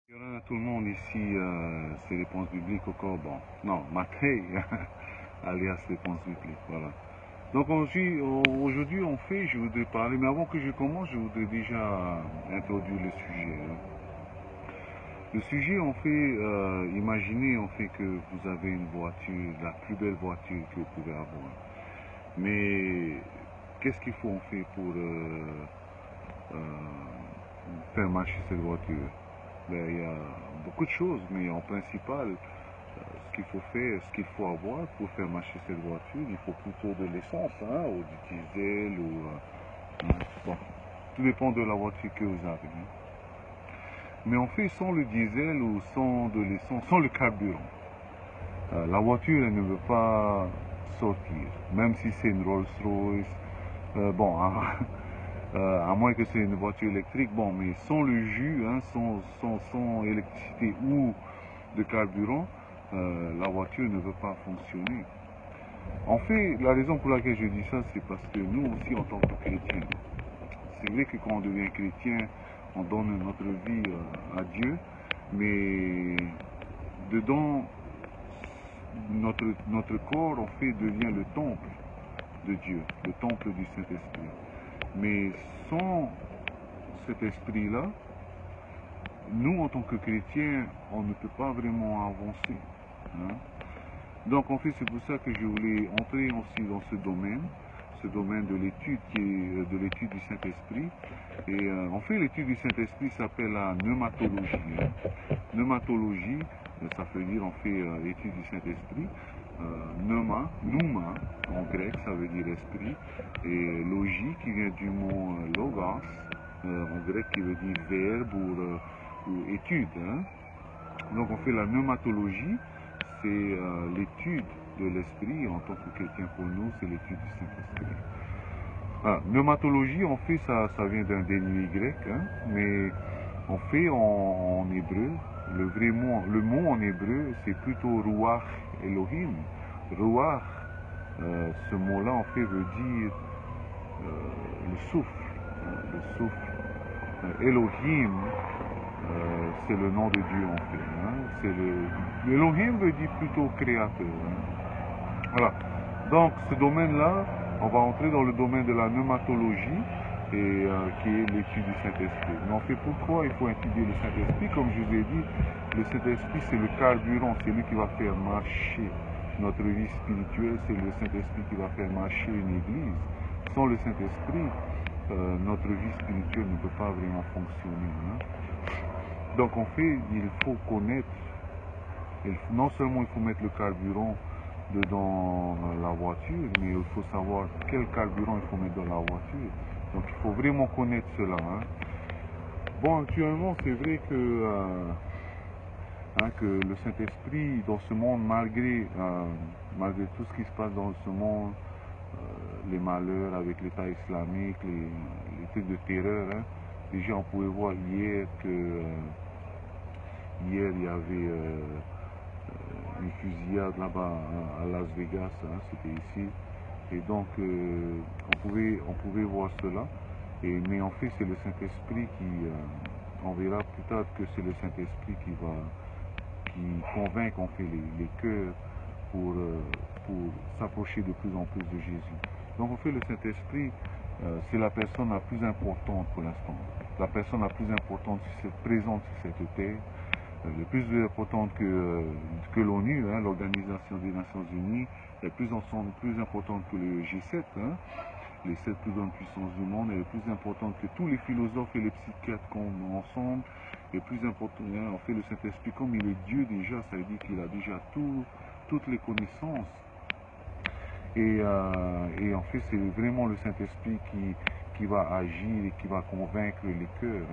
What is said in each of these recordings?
À tout le monde ici, c'est Réponse biblique au corps. Bon, non, Matthieu, alias Réponse biblique, voilà. Donc aujourd'hui, je voudrais parler, mais avant que je commence, je voudrais déjà introduire le sujet. Le sujet, imaginez que vous avez une voiture, la plus belle voiture que vous pouvez avoir. Mais qu'est-ce qu'il faut pour faire marcher cette voiture? Ben, il y a beaucoup de choses, mais en principal, ce qu'il faut faire, ce qu'il faut avoir pour faire marcher cette voiture, il faut plutôt de l'essence, ou du diesel, bon, tout dépend de la voiture que vous avez. Mais sans le diesel ou sans de l'essence, sans le carburant, la voiture elle ne veut pas sortir, même si c'est une Rolls-Royce, à moins que c'est une voiture électrique, bon, mais sans le jus, sans électricité ou de carburant, la voiture ne veut pas fonctionner. En fait, la raison pour laquelle je dis ça, c'est parce que nous aussi, en tant que chrétiens, c'est vrai que quand on devient chrétien, on donne notre vie à Dieu, mais dedans, notre corps, devient le temple de Dieu, le temple du Saint-Esprit. Mais sans cet esprit-là, nous, en tant que chrétiens, on ne peut pas vraiment avancer. Donc, c'est pour ça que je voulais entrer aussi dans ce domaine de l'étude de l'étude du Saint-Esprit. Et l'étude du Saint-Esprit s'appelle la pneumatologie. Pneumatologie, ça veut dire étude du Saint-Esprit. Pneuma en grec, ça veut dire esprit, et logie qui vient du mot logos, en grec qui veut dire verbe ou étude. Donc la pneumatologie, c'est l'étude de l'esprit. En tant que chrétien, pour nous, c'est l'étude du Saint-Esprit. Pneumatologie, ça vient d'un dénué grec, mais en hébreu, le mot en hébreu, c'est plutôt ruach Elohim. Ruach, ce mot-là, veut dire le souffle. Elohim, c'est le nom de Dieu, Elohim veut dire plutôt créateur. Voilà. Donc, ce domaine-là, on va entrer dans le domaine de la pneumatologie, qui est l'étude du Saint-Esprit. Mais pourquoi il faut étudier le Saint-Esprit? Comme je vous ai dit, le Saint-Esprit, c'est le carburant, c'est lui qui va faire marcher notre vie spirituelle, c'est le Saint-Esprit qui va faire marcher une église. Sans le Saint-Esprit, notre vie spirituelle ne peut pas vraiment fonctionner. Donc il faut connaître, non seulement il faut mettre le carburant dans la voiture, mais il faut savoir quel carburant il faut mettre dans la voiture. Donc il faut vraiment connaître cela. Bon, actuellement, c'est vrai que le Saint-Esprit, dans ce monde, malgré tout ce qui se passe dans ce monde, les malheurs avec l'État islamique, les trucs de terreur, déjà on pouvait voir hier il y avait une fusillade là-bas à Las Vegas, c'était ici, et donc on pouvait voir cela, mais c'est le Saint-Esprit on verra plus tard que c'est le Saint-Esprit qui convainc les cœurs pour s'approcher de plus en plus de Jésus. Donc le Saint-Esprit, c'est la personne la plus importante pour l'instant, la personne la plus importante présente sur cette terre, le plus importante que l'ONU, l'Organisation des Nations Unies, est plus importante que le G7, les 7 plus grandes puissances du monde, est plus importante que tous les philosophes et les psychiatres qu'on ensemble, est plus important. Le Saint-Esprit, comme il est Dieu déjà, ça veut dire qu'il a déjà toutes les connaissances. Et c'est vraiment le Saint-Esprit qui va agir et qui va convaincre les cœurs.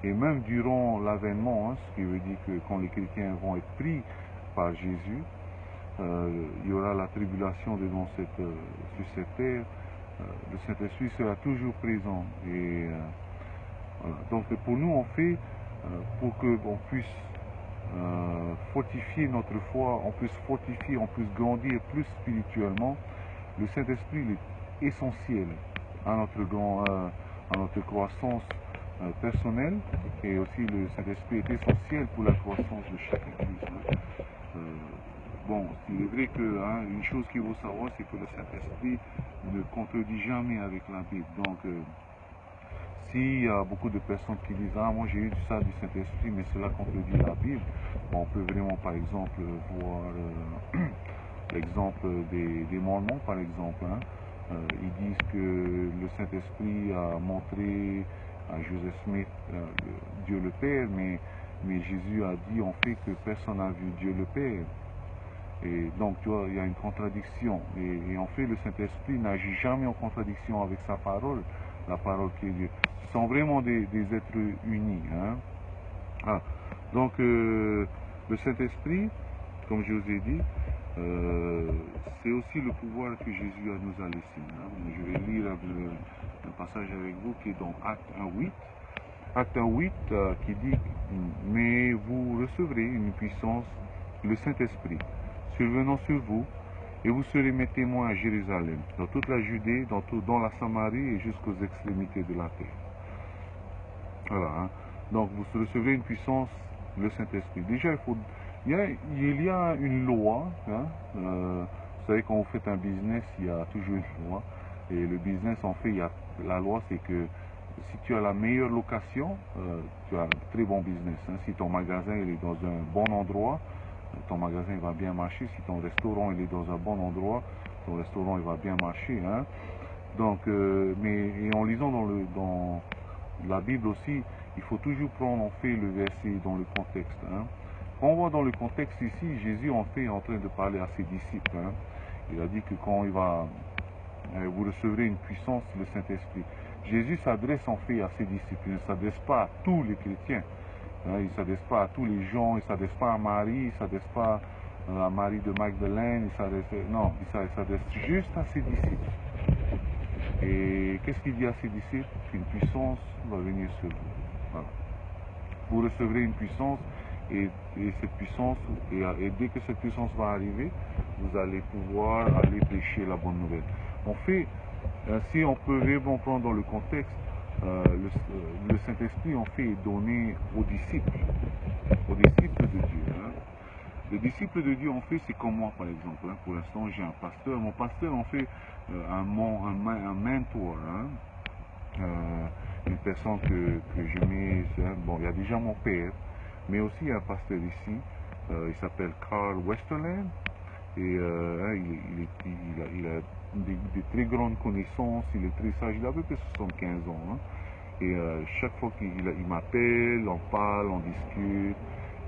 Et même durant l'avènement, ce qui veut dire que quand les chrétiens vont être pris par Jésus, il y aura la tribulation sur cette terre. Le Saint-Esprit sera toujours présent. Et voilà. Donc pour nous, pour qu'on puisse fortifier notre foi, on puisse grandir plus spirituellement, le Saint-Esprit est essentiel à notre croissance personnel, et aussi le Saint-Esprit est essentiel pour la croissance de chaque église. Bon, il est vrai que une chose qu'il faut savoir, c'est que le Saint-Esprit ne contredit jamais avec la Bible. Donc, s'il y a beaucoup de personnes qui disent « Ah, moi j'ai eu ça du Saint-Esprit, mais cela contredit la Bible », bon, on peut vraiment, par exemple, voir l'exemple des Mormons, par exemple. Ils disent que le Saint-Esprit a montré à Joseph Smith Dieu le Père, mais Jésus a dit en fait que personne n'a vu Dieu le Père. Et donc, tu vois, il y a une contradiction. Et en fait, le Saint-Esprit n'agit jamais en contradiction avec sa parole, la parole qui est Dieu. Ce sont vraiment des êtres unis. Donc, le Saint-Esprit, comme je vous ai dit, c'est aussi le pouvoir que Jésus nous a laissé. Je vais lire un passage avec vous qui est dans Acte 1:8. Acte 1:8 qui dit « Mais vous recevrez une puissance, le Saint-Esprit, survenant sur vous, et vous serez mes témoins à Jérusalem, dans toute la Judée, dans la Samarie et jusqu'aux extrémités de la terre. » Voilà. Donc vous recevrez une puissance, le Saint-Esprit. Déjà, il y a une loi. Vous savez, quand vous faites un business, il y a toujours une loi. Et le business, en fait, la loi, c'est que si tu as la meilleure location, tu as un très bon business. Si ton magasin il est dans un bon endroit, ton magasin va bien marcher. Si ton restaurant il est dans un bon endroit, ton restaurant il va bien marcher. Donc, et en lisant dans la Bible aussi, il faut toujours prendre en fait le verset dans le contexte. Quand on voit dans le contexte ici, Jésus en fait est en train de parler à ses disciples. Il a dit que quand vous recevrez une puissance, le Saint-Esprit. Jésus s'adresse en fait à ses disciples, il ne s'adresse pas à tous les chrétiens. Il ne s'adresse pas à tous les gens, il ne s'adresse pas à Marie, il ne s'adresse pas à Marie de Magdalène, non, il s'adresse juste à ses disciples. Et qu'est-ce qu'il dit à ses disciples? Qu'une puissance va venir sur vous. Voilà. Vous recevrez une puissance et cette puissance, et dès que cette puissance va arriver, vous allez pouvoir aller prêcher la bonne nouvelle. En fait, si on peut vraiment prendre dans le contexte, le Saint-Esprit en fait est donné aux disciples de Dieu. Les disciples de Dieu en fait c'est comme moi par exemple. Pour l'instant j'ai un pasteur. Mon pasteur en fait un mentor. Une personne que je mets. Bon, il y a déjà mon père, mais aussi un pasteur ici. Il s'appelle Carl Westerland. Et il a des très grandes connaissances, il est très sage, il a à peu près 75 ans. Et chaque fois qu'il m'appelle, on parle, on discute,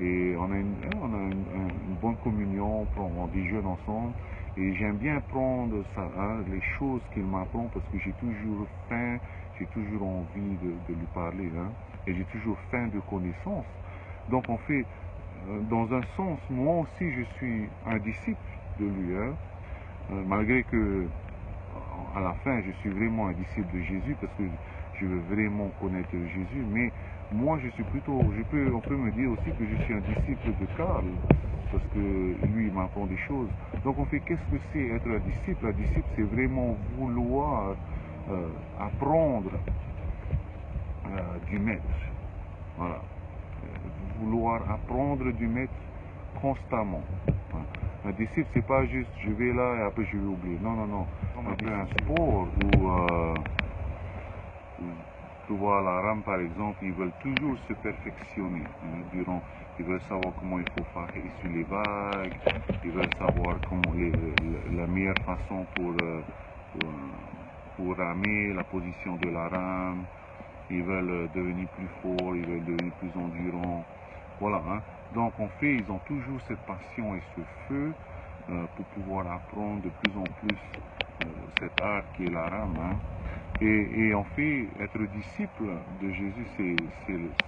et on a une bonne communion, on déjeune ensemble. Et j'aime bien prendre ça, les choses qu'il m'apprend, parce que j'ai toujours faim, j'ai toujours envie de lui parler, et j'ai toujours faim de connaissances. Donc on fait, dans un sens, moi aussi je suis un disciple de lui, malgré que à la fin je suis vraiment un disciple de Jésus parce que je veux vraiment connaître Jésus, mais moi je suis plutôt, on peut me dire aussi que je suis un disciple de Carl parce que lui il m'apprend des choses. Donc on fait, qu'est-ce que c'est être un disciple? Un disciple c'est vraiment vouloir apprendre du maître, voilà, vouloir apprendre du maître constamment. Un disciple, c'est pas juste je vais là et après je vais oublier. Non, non, non. Comme un sport où tu vois la rame par exemple, ils veulent toujours se perfectionner. Ils veulent savoir comment il faut faire sur les vagues, ils veulent savoir comment la meilleure façon pour ramer, la position de la rame. Ils veulent devenir plus forts, ils veulent devenir plus endurants. Voilà. Donc en fait, ils ont toujours cette passion et ce feu pour pouvoir apprendre de plus en plus cet art qui est la rame. Et en fait, être disciple de Jésus, c'est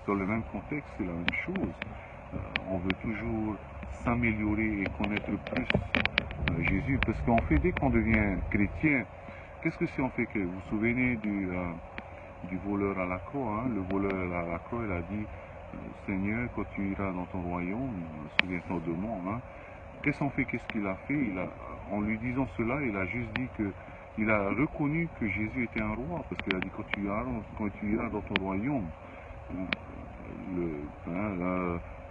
dans le même contexte, c'est la même chose. On veut toujours s'améliorer et connaître plus Jésus, parce qu'en fait, dès qu'on devient chrétien, qu'est-ce que c'est en fait que vous vous souvenez du voleur à la croix, le voleur à la croix, il a dit Seigneur, quand tu iras dans ton royaume, souviens-toi de moi. Qu'est-ce qu'il a fait? En lui disant cela, il a juste dit que il a reconnu que Jésus était un roi, parce qu'il a dit quand tu iras dans ton royaume,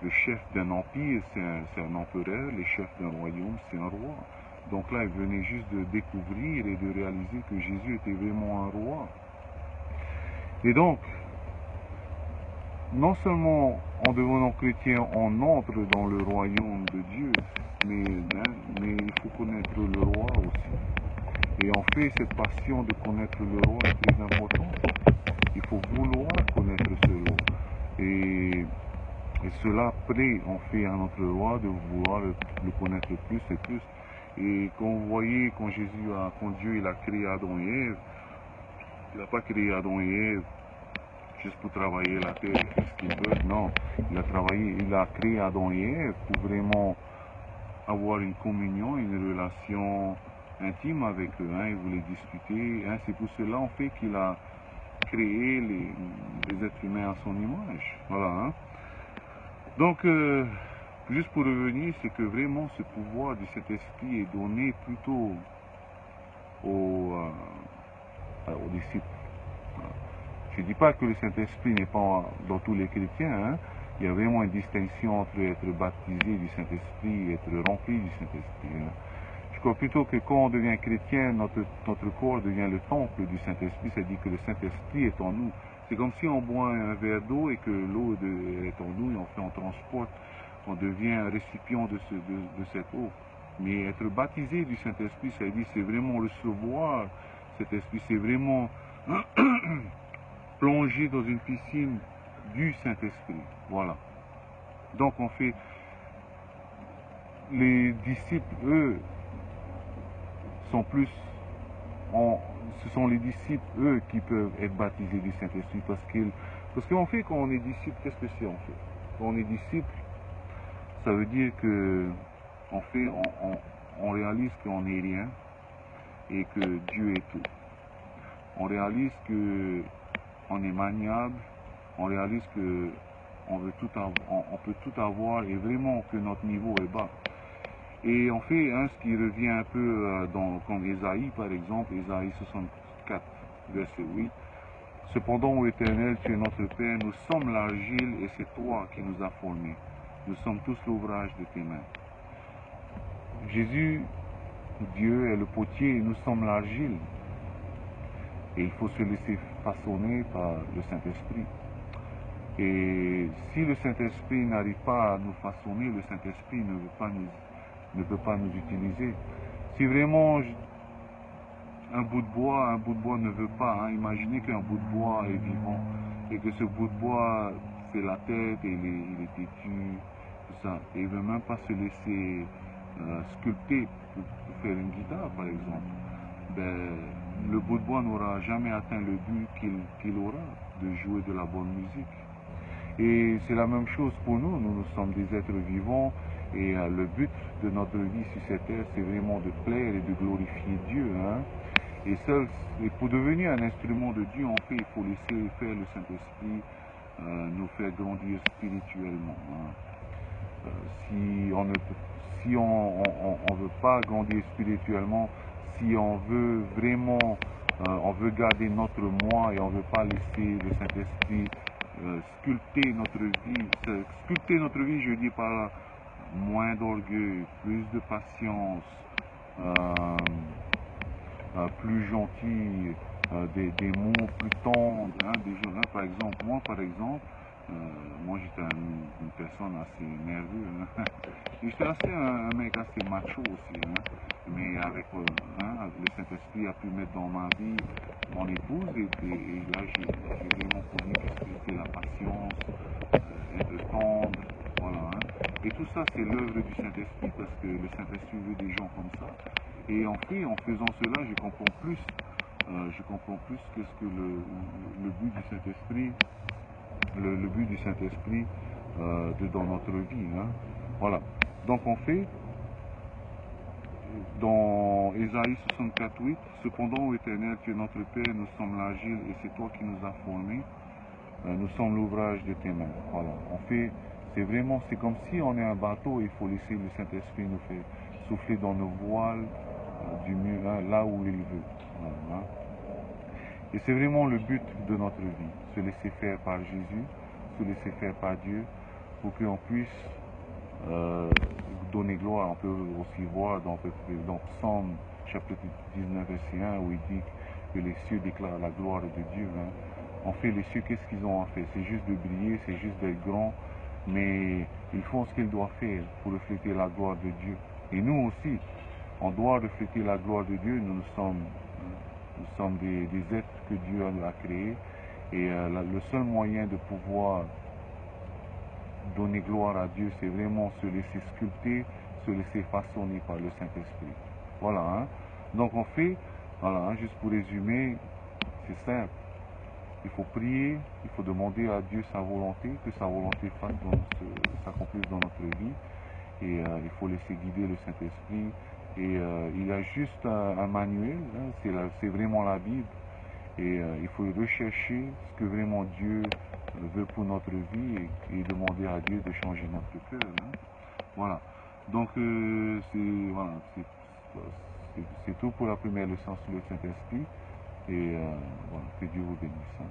Le chef d'un empire, c'est un empereur, le chef d'un royaume, c'est un roi. Donc là, il venait juste de découvrir et de réaliser que Jésus était vraiment un roi. Et donc, non seulement en devenant chrétien, on entre dans le royaume de Dieu, mais il faut connaître le roi aussi. Et en fait, cette passion de connaître le roi est très importante. Il faut vouloir connaître ce roi. Et cela plaît en fait à notre roi de vouloir le connaître plus et plus. Et quand vous voyez, quand Dieu il a créé Adam et Ève, il n'a pas créé Adam et Ève juste pour travailler la terre et faire ce qu'ils veulent. Non, il a créé Adam et Ève pour vraiment avoir une communion, une relation intime avec eux. Il voulait discuter. C'est pour cela en fait qu'il a créé les êtres humains à son image. Voilà. Donc, juste pour revenir, c'est que vraiment ce pouvoir de cet esprit est donné plutôt aux disciples. Je ne dis pas que le Saint-Esprit n'est pas dans tous les chrétiens. Il y a vraiment une distinction entre être baptisé du Saint-Esprit et être rempli du Saint-Esprit. Je crois plutôt que quand on devient chrétien, notre corps devient le temple du Saint-Esprit, c'est-à-dire que le Saint-Esprit est en nous. C'est comme si on boit un verre d'eau et que l'eau est en nous et on transporte, on devient un récipient de cette eau. Mais être baptisé du Saint-Esprit, c'est-à-dire c'est vraiment recevoir cet esprit, c'est vraiment plonger dans une piscine du Saint-Esprit. Voilà. Donc on fait, les disciples, eux, sont plus, ce sont les disciples, eux, qui peuvent être baptisés du Saint-Esprit parce qu'en fait, quand on est disciple, qu'est-ce que c'est en fait? Quand on est disciple, ça veut dire que, en fait, on réalise qu'on n'est rien et que Dieu est tout. On réalise que on est maniable, on réalise que on peut tout avoir et vraiment que notre niveau est bas. Et on fait ce qui revient un peu comme Ésaïe par exemple, Ésaïe 64, verset 8. Cependant, ô Éternel, tu es notre Père, nous sommes l'argile et c'est toi qui nous as formés. Nous sommes tous l'ouvrage de tes mains. Jésus, Dieu est le potier et nous sommes l'argile. Et il faut se laisser façonner par le Saint-Esprit. Et si le Saint-Esprit n'arrive pas à nous façonner, le Saint-Esprit ne peut pas nous utiliser. Si vraiment un bout de bois ne veut pas, imaginez qu'un bout de bois est vivant et que ce bout de bois, c'est la tête, et il est têtu, tout ça. Et il ne veut même pas se laisser sculpter pour faire une guitare, par exemple. Le bout de bois n'aura jamais atteint le but qu'il aura de jouer de la bonne musique. Et c'est la même chose pour nous. Nous sommes des êtres vivants et le but de notre vie sur cette terre, c'est vraiment de plaire et de glorifier Dieu. Et pour devenir un instrument de Dieu, en fait, il faut laisser faire le Saint-Esprit nous faire grandir spirituellement. Si on ne veut pas grandir spirituellement, si on veut vraiment, on veut garder notre moi et on ne veut pas laisser le Saint-Esprit sculpter notre vie. Sculpter notre vie, je dis par là, moins d'orgueil, plus de patience, plus gentil, des mots plus tendres, par exemple, moi j'étais une personne assez nerveuse, j'étais un mec assez macho aussi, mais avec le Saint-Esprit a pu mettre dans ma vie mon épouse et là j'ai vraiment connu ce que c'était la patience, être tendre, voilà. Et tout ça c'est l'œuvre du Saint-Esprit parce que le Saint-Esprit veut des gens comme ça. Et en fait, en faisant cela, je comprends plus qu'est-ce que le but du Saint-Esprit, le but du Saint-Esprit dans notre vie. Voilà. Donc on fait, dans Ésaïe 64:8, cependant, ô Éternel, tu es notre Père, nous sommes l'argile et c'est toi qui nous as formés. Nous sommes l'ouvrage de tes mains. Voilà. On fait, c'est comme si on est un bateau, il faut laisser le Saint-Esprit nous faire souffler dans nos voiles du mieux, là où il veut. Voilà. Et c'est vraiment le but de notre vie, se laisser faire par Jésus se laisser faire par Dieu pour qu'on puisse donner gloire. On peut aussi voir dans Psaume chapitre 19 verset 1 où il dit que les cieux déclarent la gloire de Dieu. Hein. En fait, les cieux, qu'est-ce qu'ils ont à faire? C'est juste de briller, c'est juste d'être grand, mais ils font ce qu'ils doivent faire pour refléter la gloire de Dieu. Et nous aussi, on doit refléter la gloire de Dieu. Nous sommes des êtres que Dieu a créés. Et le seul moyen de pouvoir donner gloire à Dieu, c'est vraiment se laisser sculpter, se laisser façonner par le Saint-Esprit. Voilà. Hein? Donc on fait, voilà, hein, juste pour résumer, c'est simple. Il faut prier, il faut demander à Dieu sa volonté, que sa volonté s'accomplisse dans notre vie. Et il faut laisser guider le Saint-Esprit. Et il y a juste un manuel, hein, c'est vraiment la Bible. Et il faut rechercher ce que vraiment Dieu veut pour notre vie et demander à Dieu de changer notre cœur. Hein. Voilà. Donc c'est tout pour la première leçon sur le Saint-Esprit. Et voilà, que Dieu vous bénisse. Hein.